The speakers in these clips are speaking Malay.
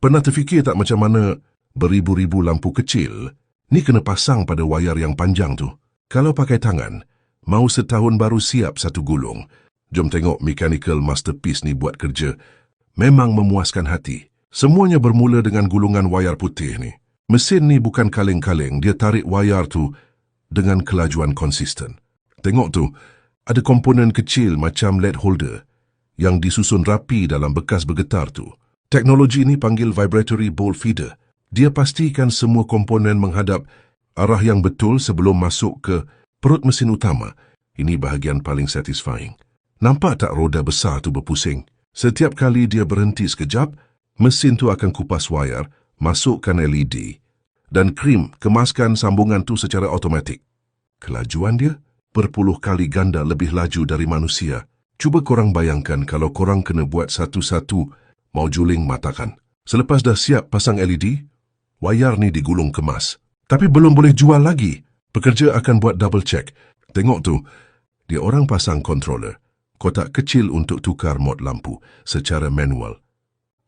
Pernah terfikir tak macam mana beribu-ribu lampu kecil ni kena pasang pada wayar yang panjang tu? Kalau pakai tangan, mau setahun baru siap satu gulung. Jom tengok mechanical masterpiece ni buat kerja. Memang memuaskan hati. Semuanya bermula dengan gulungan wayar putih ni. Mesin ni bukan kaleng-kaleng, dia tarik wayar tu dengan kelajuan konsisten. Tengok tu, ada komponen kecil macam LED holder yang disusun rapi dalam bekas bergetar tu. Teknologi ini panggil vibratory bolt feeder. Dia pastikan semua komponen menghadap arah yang betul sebelum masuk ke perut mesin utama. Ini bahagian paling satisfying. Nampak tak roda besar tu berpusing? Setiap kali dia berhenti sekejap, mesin tu akan kupas wayar, masukkan LED dan kemaskan sambungan tu secara automatik. Kelajuan dia berpuluh kali ganda lebih laju dari manusia. Cuba korang bayangkan kalau korang kena buat satu-satu, mau juling matakan. Selepas dah siap pasang LED, wayar ni digulung kemas. Tapi belum boleh jual lagi. Pekerja akan buat double check. Tengok tu, dia orang pasang controller, kotak kecil untuk tukar mod lampu secara manual.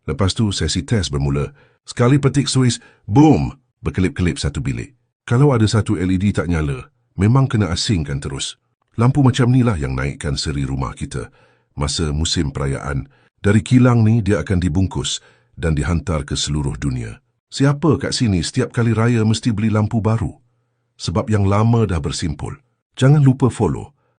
Lepas tu sesi test bermula. Sekali petik suis, boom, berkelip-kelip satu bilik. Kalau ada satu LED tak nyala, memang kena asingkan terus. Lampu macam ni lah yang naikkan seri rumah kita. Masa musim perayaan, dari kilang ni dia akan dibungkus dan dihantar ke seluruh dunia. Siapa kat sini setiap kali raya mesti beli lampu baru? Sebab yang lama dah bersimpul. Jangan lupa follow